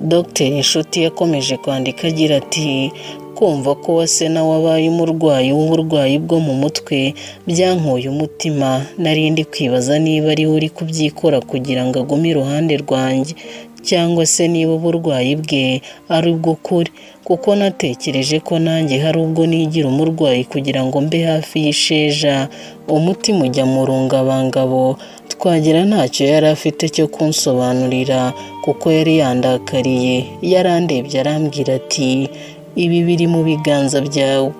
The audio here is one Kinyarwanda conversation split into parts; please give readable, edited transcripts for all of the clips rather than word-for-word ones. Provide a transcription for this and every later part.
Dr Nshuti yakomeje kwandika agira ati kumva ko Uwase nawe wabaye umurwayi w'uburwayi bwo mu mutwe byankuye umutima. Narindi kwibaza niba ari we uri kubyikora kugira ngo agume iruhande rwanjye cyangwa se niba uburwayi bwe ari ubw'ukuri, kuko natekereje ko nanjye hari ubwo nigira umurwayi kugira ngo mbe hafi y'Isheja. Umutima ujya mu rungabangabo. Twagira ntacyo yari afite cyo kunsobanurira kuko yari yandakariye. Yarandebye arambwira ati ibi biri mu biganza byawe.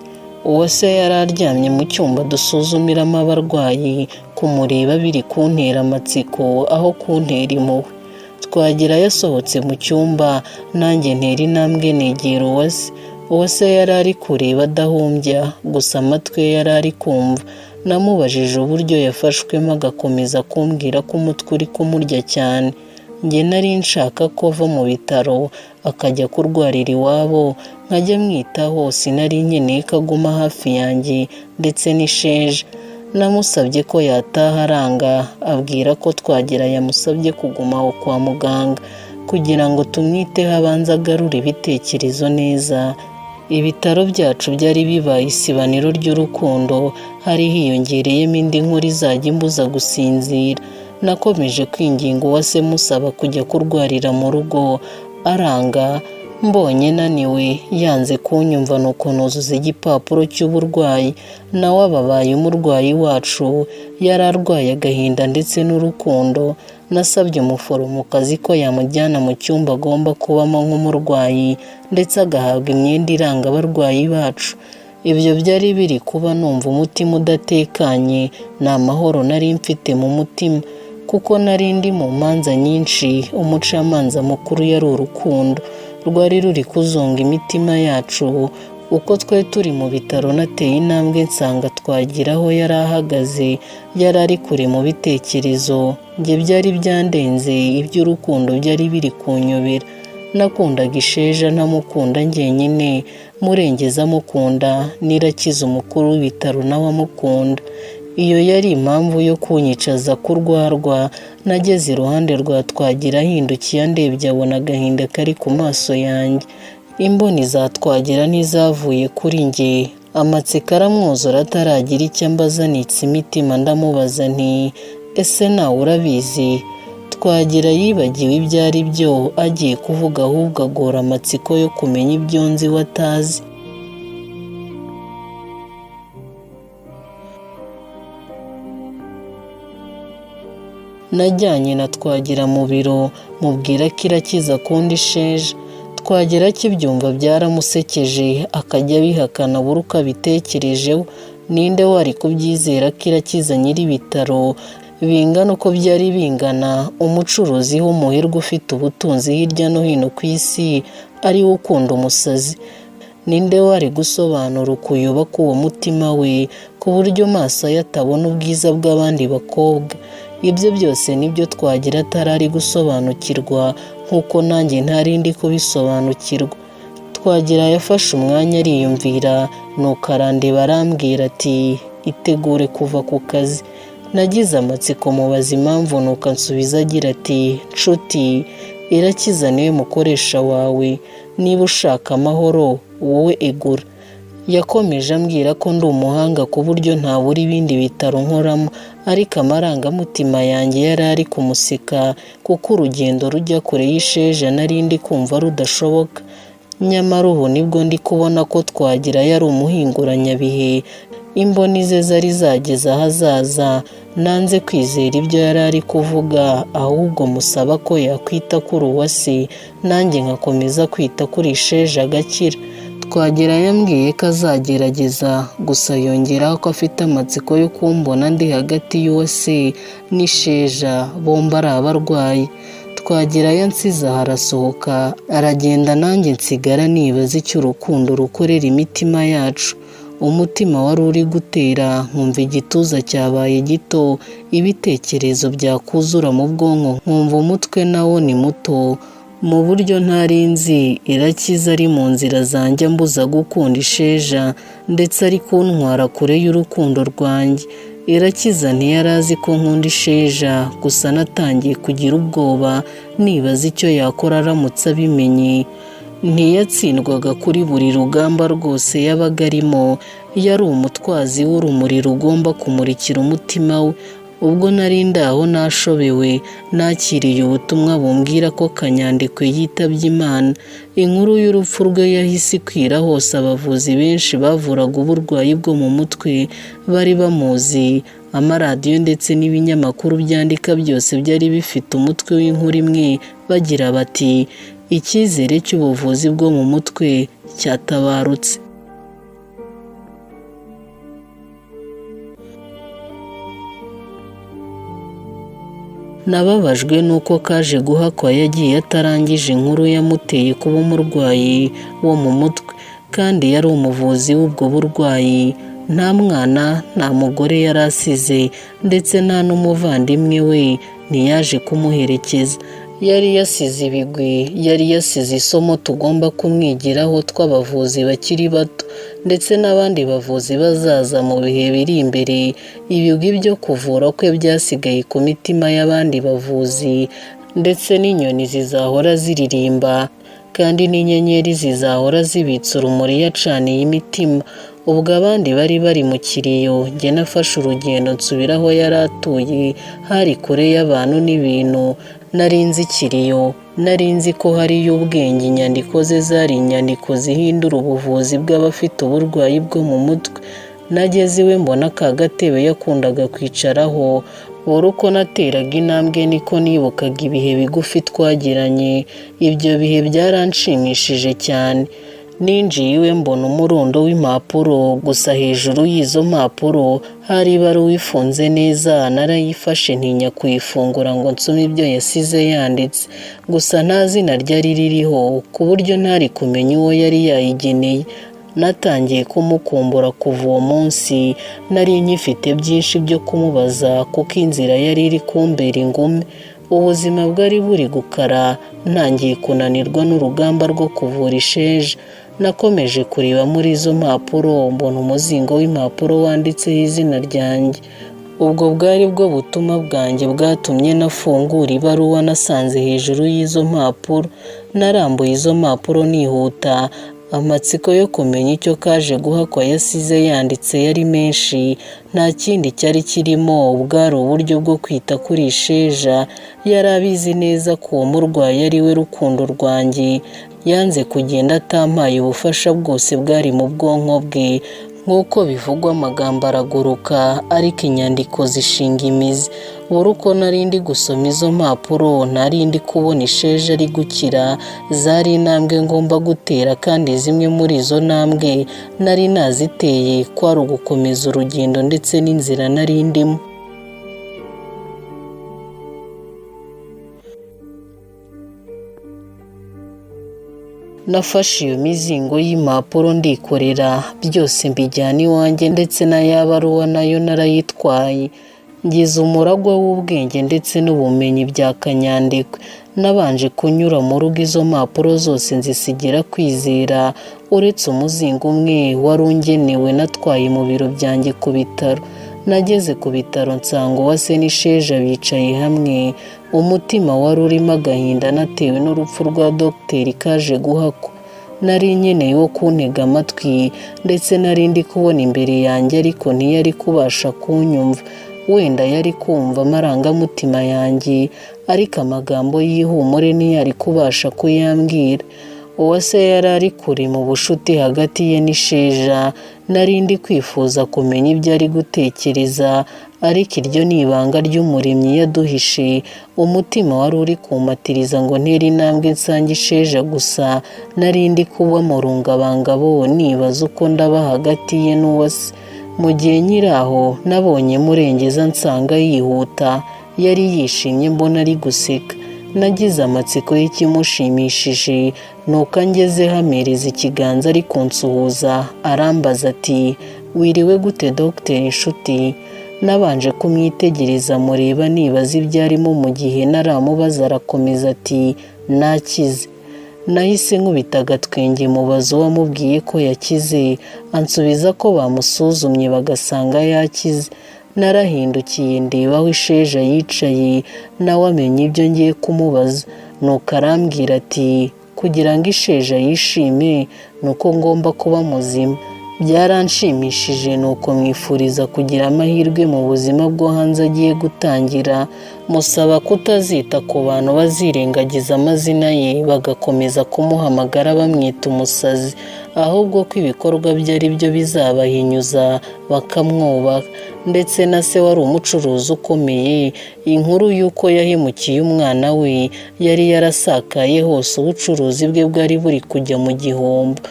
Uwase yari aryamye mu cyumba dusuzumiramo abarwayi. Kumureba biri kuntera amatsiko aho kuntera impuhwe. Twagira yasohotse mu cyumba, nanjye ntera intambwe negera Uwase. Uwase yari ari kureba adahumbya, gusa amatwi ye yari ari kumva. Namubajije uburyo yafashwemo agakomeza kumbwira ko umutwe uri kumurya cyane. Njye nari nshaka ko ava mu bitaro akajya kurwarira iwabo nkajya mwitaho. Sinari nkeneye ko aguma hafi yanjye ndetse n'Isheja. Namusabye ko yataha aranga, abwira ko Twagira yamusabye kuguma aho kwa muganga kugira ngo tumwiteho abanza agarure ibitekerezo neza. Ibitaro byacu byari bibaye isibaniro ry'urukundo, hari hiyongereyemo indi nkuru izajya imbuza gusinzira. Nakomeje kwinginga Uwase musaba kujya kurwarira mu rugo aranga. Mbonye naniwe yanze kunyumva, nuko nuzuza igipapuro cy'uburwayi. Nawe ababaye umurwayi wacu, yari arwaye agahinda ndetse n'urukundo. Nasabye umuforomokazi ko yamujyana mu cyumba agomba kubamo nk'umurwayi ndetse agahabwa imyenda iranga abarwayi bacu. Ibyo byari biri kuba numva umutima udatekanye. Nta mahoro nari mfite mu mutima kuko nari ndi mu manza nyinshi. Umucamanza mukuru yari urukundo, rwari ruri kuzonga imitima yacu. Uko twari turi mu bitaro nateye intambwe nsanga Twagira aho yari ahagaze, yari ari kure mu bitekerezo. Njye byari byandenze, iby'urukundo byari biri kunyobera. Nakundaga Isheja ntamukunda njyenyine, Murengezi amukunda, n'Irakiza umukuru w'ibitaro nawe amukunda. Iyo yari impamvu yo kunyicaza kurwarwa. Nageze iruhande rwa Twagira ahindukiye andebye abona agahinda kari ku maso yanjye. Imboni za Twagira ntizavuye kuri njye. Amatsiko aramwuzura ataragira icyo ambaza, nitse imitima ndamubaza nti ese nawe urabizi? Twagira yibagiwe ibyo ari byo agiye kuvuga, ahubwo agora amatsiko yo kumenya ibyo nzi we atazi. Najyanye na Twagira mu biro mubwira ko Irakiza akunda Isheja. Twagira akibyumva byaramusekeje, akajya abihakana buri uko abitekerejeho. Ninde wari kubyizera ko Irakiza nyir'ibitaro bingana uko byari bingana, umucuruzi w'umuherwe ufite ubutunzi hirya no hino ku isi, ari we ukunda umusazi? Ninde wari gusobanura ukuyoba k'uwo mutima we ku buryo maso ye atabona ubwiza bw'abandi bakobwa? Ibyo byose nibyo Twagira atarari gusobanukirwa, nk'uko nanjye ntari ndi kubisobanukirwa. Twagira yafashe umwanya ariyumvira, nuko arandeba arambwira ati itegure kuva ku kazi. Nagize amatsiko mubaza impamvu, nuko ansubiza agira ati Nshuti, Irakiza niwe mukoresha wawe. Niba ushaka amahoro wowe egura. Yakomeje ambwira ko ndi umuhanga ku buryo ntabura ibindi bitaro nkoramo, ariko amarangamutima yanjye yari ari kumuseka kuko urugendo rujya kure y'Isheja nari ndi kumva rudashoboka. Nyamara ubu nibwo ndi kubona ko Twagira yari umuhinguranyabihe. Imboni ze zari zageze ahazaza. Nanze kwizera ibyo yari ari kuvuga, ahubwo musaba ko yakwita kuri Uwase, nanjye nkakomeza kwita kuri Isheja agakira. Twagira yambwiye ko azagerageza, gusa yongeraho ko afite amatsiko yo kumbona ndi hagati y'Uwase n'Isheja, bombi ari abarwayi. Twagira yansize aha arasohoka aragenda, nanjye nsigara nibaza icyo urukundo rukorera imitima yacu. Umutima wari uri gutera, nkumva igituza cyabaye gito, ibitekerezo byakuzura mu bwonko, nkumva umutwe nawo ni muto mu buryo ntari nzi. Irakiza ari mu nzira zanjye ambuza gukunda Isheja, ndetse ari kuntwara kure y'urukundo rwanjye. Irakiza ntiyari azi ko nkunda Isheja, gusa natangiye kugira ubwoba nibaza icyo yakora aramutse abimenye. Ntiyatsindwaga kuri buri rugamba rwose yabaga arimo, yari umutwazi w'urumuri rugomba kumurikira umutima we. Ubwo nari ndaho nashobewe, nakiriye ubutumwa bumbwira ko Kanyandekwe yitabye Imana. Inkuru y'urupfu rwe yahise ikwira hose, abavuzi benshi bavuraga uburwayi bwo mu mutwe bari bamuzi. Amaradiyo ndetse n'ibinyamakuru byandika byose byari bifite umutwe w'inkuru imwe bagira bati icyizere cy'ubuvuzi bwo mu mutwe cyatabarutse. Nababajwe nuko kaje guhakwa yagiye atarangije inkuru yamuteye kuba umurwayi wo mu mutwe, kandi yari umuvuzi w'ubwo burwayi. Nta mwana nta mugore yari asize, ndetse nta n'umuvandimwe we ntiyaje kumuherekeza. Yari yasize ibigwi, yari yasize isomo tugomba kumwigiraho tw'abavuzi bakiri bato, ndetse n'abandi bavuzi bazaza mu bihe biri imbere. Ibigwi byo kuvura kwe byasigaye ku mitima y'abandi bavuzi, ndetse n'inyoni zizahora ziririmba, kandi n'inyenyeri zizahora zibitse urumuri yacaniye imitima. Ubwo abandi bari bari mu kiriyo, njye nafashe urugendo nsubira aho yari atuye, hari kure y'abantu n'ibintu. Nari nzi ikiriyo, nari nzi ko hariyo ubwenge. Inyandiko ze zari inyandiko zihindura ubuvuzi bw'abafite uburwayi bwo mu mutwe. Nageze iwe mbona ka gatebe yakundaga kwicaraho. Buri uko nateraga intambwe niko nibukaga ibihe bigufi twagiranye. Ibyo bihe byaranshimishije cyane. Ninjiye iwe mbona umurundo w'impapuro, gusa hejuru y'izo mpapuro hari ibaruwa ifunze neza. Narayifashe ntinya kuyifungura ngo nsome ibyo yasize yanditse, gusa nta zina ryari ririho, ku buryo ntari kumenya uwo yari yayigeneye. Natangiye kumukumbura kuva uwo munsi. Nari nkifite byinshi byo kumubaza, kuko inzira yari iri kumbera ingume. Ubuzima bwari buri gukara, ntangiye kunanirwa n'urugamba rwo kuvura Isheja. Nakomeje kureba muri izo mpapuro, mbona umuzingo w'impapuro wanditseho izina ryanjye. Ubwo bwari bwo butumwa bwanjye bwatumye nafungura ibaruwa nasanze hejuru y'izo mpapuro. Narambuye izo mpapuro nihuta. Amatsiko yo kumenya icyo kaje guhakwa yasize yanditse yari menshi. Nta kindi cyari kirimo, bwari uburyo bwo kwita kuri Isheja. Yari abizi neza ko uwo murwayi ari we rukundo rwanjye. Yanze kugenda atampaye ubufasha bwose bwari mu bwonko bwe. Nk'uko bivugwa, amagambo araguruka, ariko inyandiko zishinga imizi. Buri uko nari ndi gusoma izo mpapuro, nari ndi kubona Isheja ari gukira. Zari intambwe ngomba gutera, kandi zimwe muri izo ntambwe nari naziteye kwari ugukomeza urugendo ndetse n'inzira nari ndimo. Nafashe iyo mizingo y'impapuro ndikorera, byose mbijyana iwanjye, ndetse na ya baruwa nayo narayitwaye. Ngize umuragwa w'ubwenge ndetse n'ubumenyi bya Kanyandekwe. Nabanje kunyura mu rugo izo mpapuro zose nzisigira Kwizera, uretse umuzingo umwe wari ungenewe natwaye mu biro byanjye ku bitaro. Nageze ku bitaro nsanga Uwase n'Isheja bicaye hamwe. Umutima wari urimo agahinda natewe n'urupfu rwa Dogiteri kaje guhakwa. Nari nkeneye wo kuntega amatwi, ndetse nari ndi kubona imbere yanjye, ariko ntiyari kubasha kunyumva. Wenda yari kumva amarangamutima yanjye, ariko amagambo y'ihumure ntiyari kubasha kuyambwira. Uwase yari ari kure mu bushuti hagati ye n'Isheja. Nari ndi kwifuza kumenya ibyo ari gutekereza, ariko iryo ni ibanga ry'Umuremyi yaduhishe. Umutima wari uri kumpatiriza ngo ntere intambwe nsange Isheja, gusa nari ndi kuba mu rungabangabo nibaza uko ndaba hagati ye n'Uwase. Mu gihe nkiri aho, nabonye murengeza nsanga yihuta. Yari yishimye, mbona ari guseka. Nagize amatsiko y'ikimushimishije, nuko angezeho amereza ikiganza ari kunsuhuza. Arambaza ati wiriwe gute Dogiteri inshuti? Nabanje kumwitegereza mureba nibaza ibyo arimo. mu gihe naramubaza arakomeza ati nakize. Nahise nkubita agatwenge mubaza uwamubwiye ko yakize. Ansubiza ko bamusuzumye bagasanga yakize. Narahindukiye ndeba aho Isheja yicaye, nawe amenya ibyo ngiye kumubaza, nuko arambwira ati kugira ngo Isheja yishime ni uko ngomba kuba muzima. Byaranshimishije nuko mwifuriza kugira amahirwe mu buzima bwo hanze agiye gutangira, musaba kutazita ku bantu bazirengagiza amazina ye bagakomeza kumuhamagara bamwita umusazi, ahubwo ko ibikorwa bye ari byo bizabahinyuza bakamwubaha. Ndetse na se wari umucuruzi ukomeye, inkuru y'uko yahemukiye umwana we yari yarasakaye hose, ubucuruzi bwe bwari buri kujya mu gihombo.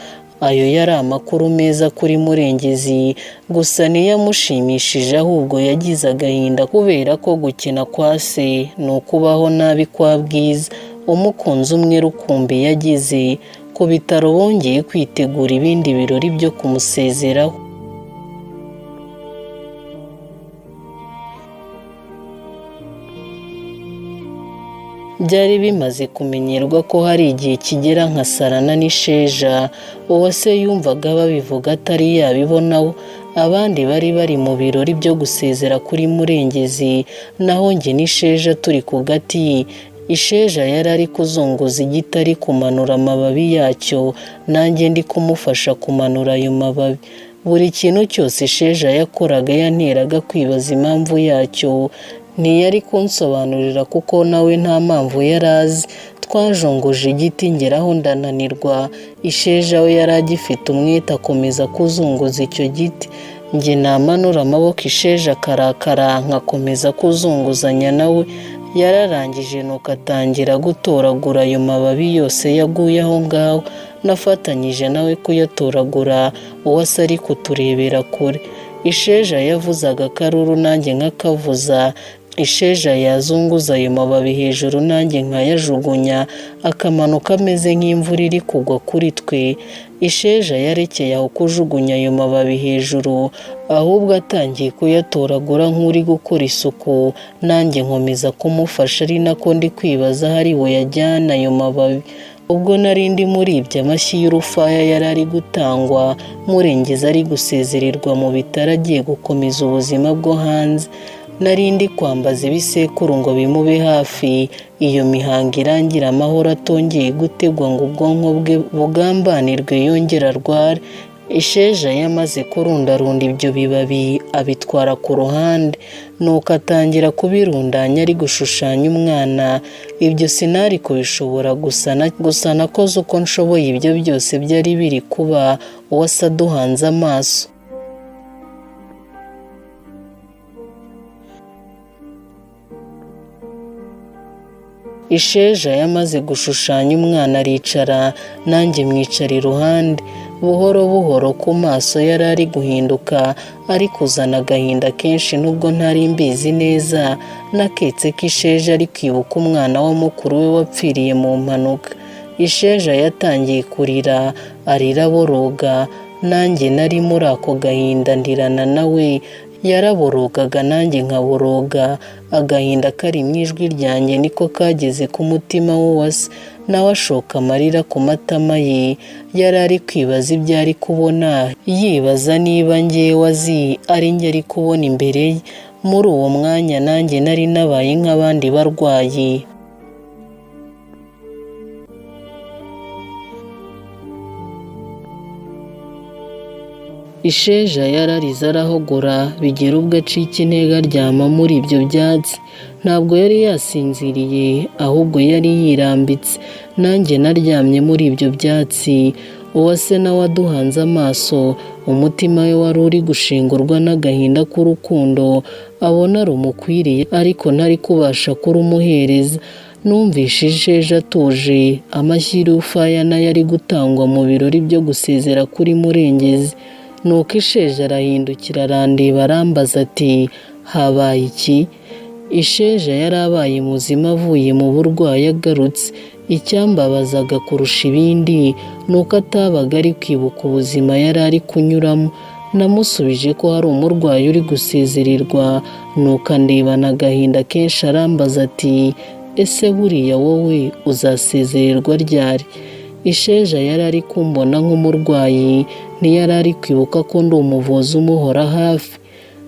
Ayo yari amakuru meza kuri Murengezi, gusa ntiyamushimishije ahubwo yagize agahinda kubera ko gukina kwa se ni ukubaho nabi kwa Bwiza, umukunzi umwe rukumbi yagize. Ku bitaro bongeye kwitegura ibindi birori byo kumusezeraho. Byari bimaze kumenyerwa ko hari igihe kigera nkasarana n'Isheja. Uwase yumvaga babivuga atari yabibonaho. Abandi bari bari mu birori byo gusezera kuri Murengezi, naho njye n'Isheja turi ku gati. Isheja yari ari kuzunguza igiti ari kumanura amababi yacyo, nanjye ndi kumufasha kumanura ayo mababi. Buri kintu cyose Isheja yakoraga yanteraga kwibaza impamvu yacyo. Ntiyari kunsobanurira kuko nawe nta mpamvu yari azi. Twajongoje igiti ngeraho ndananirwa. Isheja we yari agifite umwete akomeza kuzunguza icyo giti. Njye namanura amaboko Isheja akarakara nkakomeza kuzunguzanya nawe. Yararangije nuko atangira gutoragura ayo mababi yose yaguye aho ngaho. Nafatanyije nawe kuyatoragura, Uwase ari kuturebera kure. Isheja yavuzaga akaruru nanjye nkakavuza. Isheja yazunguza ayo mababi hejuru nanjye nkayajugunya, akamanuka ameze nk'imvura iri kugwa kuri twe. Isheja yarekeye aho kujugunya ayo mababi hejuru, ahubwo atangiye kuyatoragura nk'uri gukora isuku. Nanjye nkomeza kumufasha ari nako ndi kwibaza aho ari buyajyane ayo mababi. Ubwo nari ndi muri ibyo amashyi y'urufaya yari ari gutangwa, Murengezi ari gusezererwa mu bitaro agiye gukomeza ubuzima bwo hanze. Nari ndi kwambaza ibisekuru ngo bimube hafi, iyo mihango irangira amahoro atongeye gutegwa ngo ubwonko bwe bugambanirwe yongera arware. Isheja yamaze kurundarunda ibyo bibabi abitwara ku ruhande, nuko atangira kubirundanya ari gushushanya umwana. Ibyo sinari kubishobora, gusa nakoze uko nshoboye. Ibyo byose byari biri kuba, Uwase aduhanze amaso. Isheja yamaze gushushanya umwana aricara, nanjye mwicara iruhande. Buhoro buhoro ku maso yari ari guhinduka, ari kuzana agahinda kenshi. Nubwo ntari mbizi neza, naketse ko Isheja ari kwibuka umwana wa mukuru we wapfiriye mu mpanuka. Isheja yatangiye kurira, arira boroga. Nanjye nari muri ako gahinda ndirana nawe. Yaraborogaga nanjye nkaboroga. Agahinda kari mu ijwi ryanjye niko kageze ku mutima w'Uwase, nawe ashoka amarira ku matama ye. Yari ari kwibaza ibyo ari kubona, yibaza niba njyewe azi ari njye ari kubona imbere ye. Muri uwo mwanya nanjye nari nabaye nk'abandi barwayi. Isheja yararize arahogora, bigera ubwo acika intege aryama muri ibyo byatsi. Ntabwo yari yasinziriye, ahubwo yari yirambitse. Nanjye naryamye muri ibyo byatsi. Uwase nawe aduhanze amaso, umutima we wari uri gushengurwa n'agahinda k'urukundo abona rumukwiriye, ariko ntari kubasha kurumuhereza. Numvise Isheja atuje, amashyi y'urufaya nayo ari gutangwa mu birori byo gusezera kuri Murengezi. Nuko Isheja arahindukira arandeba arambaza ati habaye iki? Isheja yari abaye muzima avuye mu burwayi agarutse. Icyambabazaga kurusha ibindi ni uko atabaga ari kwibuka ubuzima yari ari kunyuramo. Namusubije ko hari umurwayi uri gusezererwa, nuko andebana agahinda kenshi arambaza ati ese buriya wowe uzasezererwa ryari? Isheja yari ari kumbona nk'umurwayi, ntiyari ari kwibuka ko ndi umuvuzi umuhora hafi.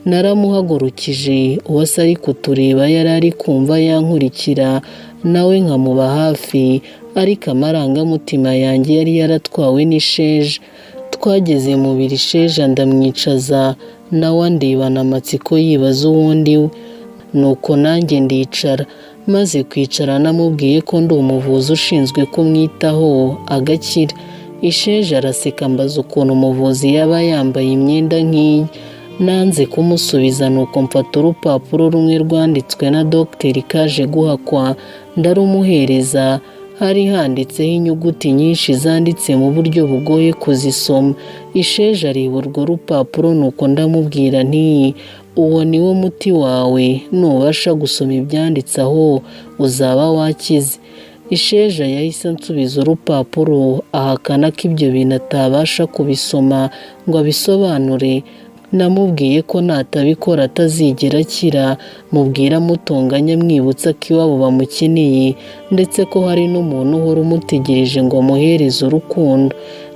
Naramuhagurukije, Uwase ari kutureba yari ari kumva yankurikira nawe nkamuba hafi, ariko amarangamutima yanjye yari yaratwawe n'isheja. Twageze mu biro isheja ndamwicaza, nawe andebana amatsiko yibaza uwo ndi we. Nuko nanjye ndicara, maze kwicara namubwiye ko ndi umuvuzi ushinzwe kumwitaho agakira. Isheja araseka ambaza ukuntu umuvuzi yaba yambaye imyenda nk'iyi. Nanze kumusubiza, nuko mfata urupapuro rumwe rwanditswe na Dr Kaje Guhakwa ndarumuhereza. Hari handitseho inyuguti nyinshi zanditse mu buryo bugoye kuzisoma. Isheja areba urwo rupapuro, nuko ndamubwira nti uwo ni wo muti wawe, nubasha gusoma ibyanditse aho uzaba wakize. Isheja yahise ansubiza urupapuro, ahakana ko ibyo bintu atabasha kubisoma ngo abisobanure. Namubwiye ko natabikora atazigera akira, mubwira amutonganya mwibutsa ko iwabo bamukeneye, ndetse ko hari n'umuntu uhora umutegereje ngo amuhereze urukundo.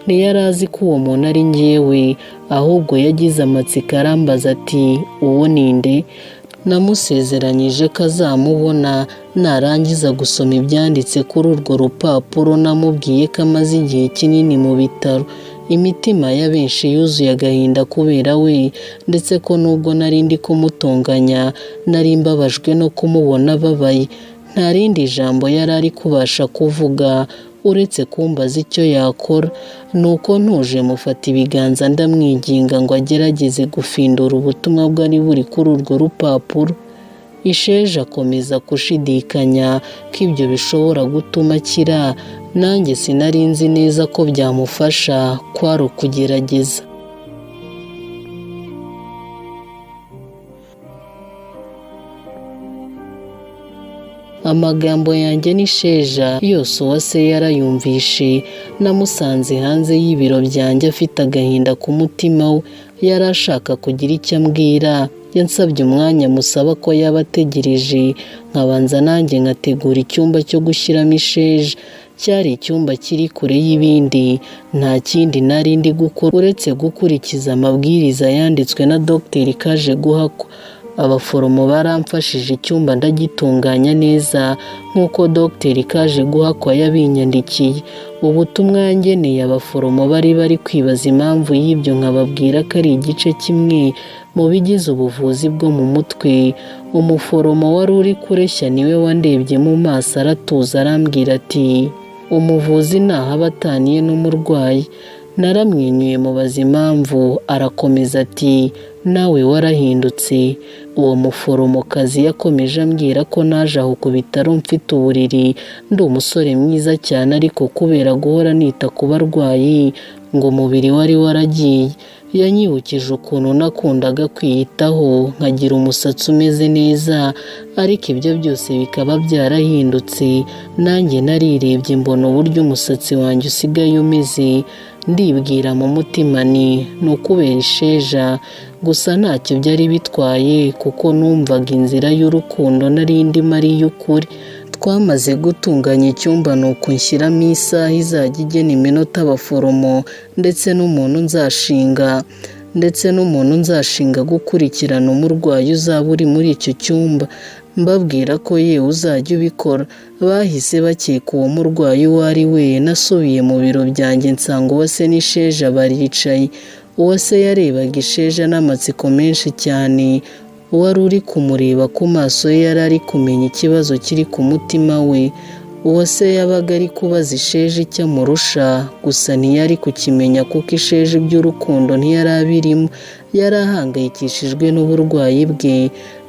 Ntiyari azi ko uwo muntu ari njyewe, ahubwo yagize amatsiko arambaza ati uwo ni nde? Namusezeranyije ko azamubona narangiza gusoma ibyanditse kuri urwo rupapuro. Namubwiye ko amaze igihe kinini mu bitaro, imitima ya benshi yuzuye agahinda kubera we, ndetse ko nubwo nari ndi kumutonganya nari mbabajwe no kumubona ababaye. Nta rindi jambo yari ari kubasha kuvuga uretse kumbaza icyo yakora. Nuko ntuje mufata ibiganza ndamwinginga ngo agerageze gufindura ubutumwa bwari buri kuri urwo rupapuro. Isheja akomeza gushidikanya ko ibyo bishobora gutuma akira. Nanjye sinari nzi neza ko byamufasha, kwari ukugerageza. Amagambo yanjye n'isheja yose Uwase yarayumvishe. Namusanze hanze y'ibiro byanjye afite agahinda ku mutima we, yari ashaka kugira icyo ambwira. Yansabye umwanya musaba ko yaba ategereje, nkabanza nanjye ngategura icyumba cyo gushyiramo isheja. Cyari icyumba kiri kure y'ibindi, nta kindi nari ndi gukora uretse gukurikiza amabwiriza yanditswe na Dr Kaje Guhakwa. Abaforomo baramfashije icyumba ndagitunganya neza nk'uko Dr Kaje Guhakwa yabinyandikiye. Ubutumwa yangeneye abaforomo bari kwibaza impamvu y'ibyo, nkababwira ko ari igice kimwe mu bigize ubuvuzi bwo mu mutwe. Umuforomo wari uri kureshya niwe wandebye mu maso aratuza arambwira ati umuvuzi ntaho aba ataniye n'umurwayi. Naramwenyuye mubaza impamvu, arakomeza ati nawe warahindutse. Uwo muforomokazi yakomeje ambwira ko naje aho ku bitaro mfite uburiri, ndi umusore mwiza cyane, ariko kubera guhora nita ku barwayi ngo umubiri wari waragiye. Yanyibukije ukuntu nakundaga kwiyitaho, nkagira umusatsi umeze neza, ariko ibyo byose bikaba byarahindutse. Nanjye narirebye mbona uburyo umusatsi wanjye usigaye umeze. Ndibwira mu mutima ni ukubera isheja, gusa ntacyo byari bitwaye kuko numvaga inzira y'urukundo nari ndimo ari iy'ukuri. Twamaze gutunganya icyumba, nuko nshyiramo isaha izajya igena iminota abaforomo ndetse n'umuntu nzashinga gukurikirana umurwayi uzaba uri muri icyo cyumba. Mbabwira ko yewe uzajya ubikora. Bahise bakeka uwo murwayi uwo ari we. Nasubiye mu biro byanjye nsanga Uwase n'isheja baricaye. Uwase yarebaga isheja n'amatsiko menshi cyane. Uwari uri kumureba ku maso ye yari ari kumenya ikibazo kiri ku mutima we. Uwase yabaga ari kubaza isheja icyo amurusha, gusa ntiyari kukimenya kuko isheja iby'urukundo ntiyari abirimo. Yari ahangayikishijwe n'uburwayi bwe.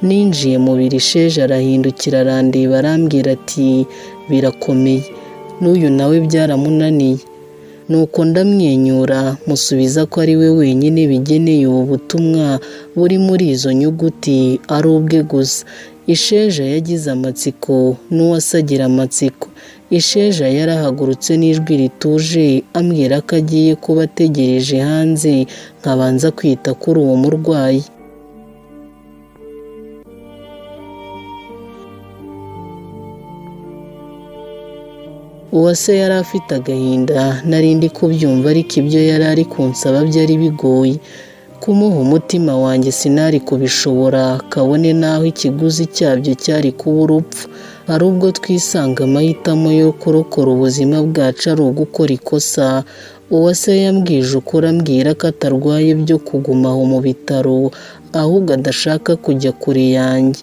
Ninjiye mu biro isheja arahindukira arandeba arambwira ati birakomeye. N'uyu nawe byaramunaniye. Nuko ndamwenyura musubiza ko ari we wenyine bigeneye ubu butumwa buri muri izo nyuguti ari ubwe gusa. Isheja yagize amatsiko, n'Uwase agira amatsiko. Isheja yarahagurutse n'ijwi rituje ambwira ko agiye kuba ategereje hanze, nkabanza kwita kuri uwo murwayi. Uwase yari afite agahinda, nari ndi kubyumva, ariko ibyo yari ari kunsaba byari bigoye. kumuha umutima wanjye sinari kubishobora, kabone n'aho ikiguzi cyabyo cyari kuba urupfu. Hari ubwo twisanga amahitamo yo kurokora ubuzima bwacu ari ugukora ikosa. Uwase yambwije ukuri ambwira ko atarwaye byo kuguma aho mu bitaro, ahubwo adashaka kujya kure yanjye.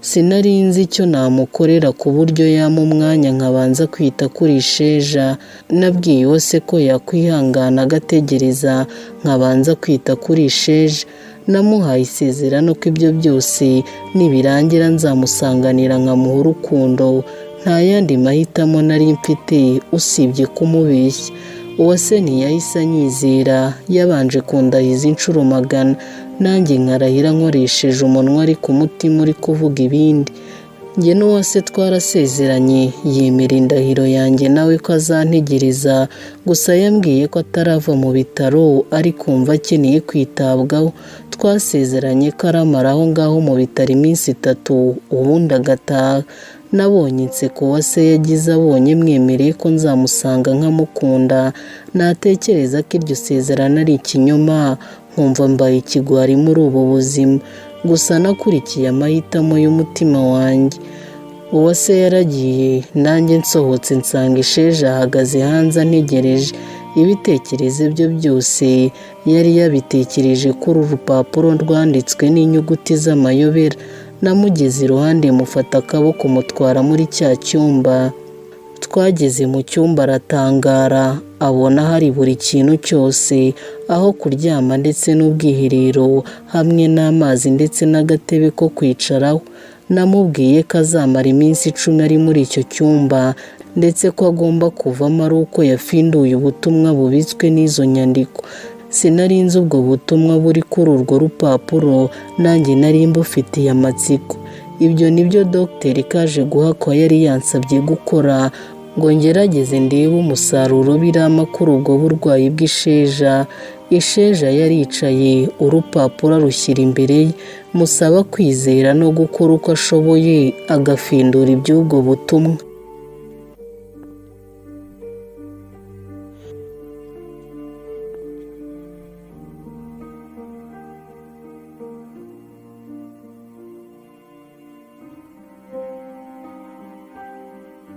Sinari nzi icyo namukorera ku buryo yampa umwanya nkabanza kwita kuri Sheja. Nabwiye Uwase ko yakwihangana agategereza nkabanza kwita kuri Sheja. Namuhaye isezerano ko ibyo byose nibirangira nzamusanganira nkamuha urukundo. Nta yandi mahitamo nari mfite usibye kumubeshya. Uwase ntiyahise anyizera, yabanje kundahiza inshuro magana, nanjye nkarahira nkoresheje umunwa ariko umutima uri kuvuga ibindi. Njye n'Uwase twarasezeranye, yemera indahiro yanjye nawe ko azantegereza, gusa yambwiye ko atarava mu bitaro ari kumva akeneye kwitabwaho. Twasezeranye ko aramara aho ngaho mu bitaro iminsi 3 ubundi agataha. Nabonye inseko Uwase yagize abonye mwemereye ko nzamusanga nkamukunda. Natekereza ko iryo sezerano ari ikinyoma, nkumva mbaye ikigwari muri ubu buzima. Gusa nakurikiye amahitamo y'umutima wanjye. Uwase yaragiye, nanjye nsohotse nsanga Sheja ahagaze hanze antegereje. Ibitekerezo bye byose yari yabitekereje kuri uru rupapuro rwanditswe n'inyuguti z'amayobera. Namugeze iruhande mufata akaboko mutwara muri cya cyumba. Twageze mu cyumba aratangara, abona hari buri kintu cyose, aho kuryama ndetse n'ubwiherero hamwe n'amazi ndetse n'agatebe ko kwicaraho. Namubwiye ko azamara iminsi 10 ari muri icyo cyumba, ndetse ko agomba kuvamo ari uko yafinduye ubutumwa bubitswe n'izo nyandiko. Sinari nzi ubwo butumwa buri kuri urwo rupapuro, nanjye nari mbufitiye amatsiko. Ibyo nibyo Dr Kaje Guhakwa yari yansabye gukora, ngo ngerageze ndebe umusaruro birama kuri ubwo burwayi bw'Isheja. Isheja yaricaye, urupapuro rushyira imbere ye, musaba kwizera no gukora uko ashoboye agafindura iby'ubwo butumwa.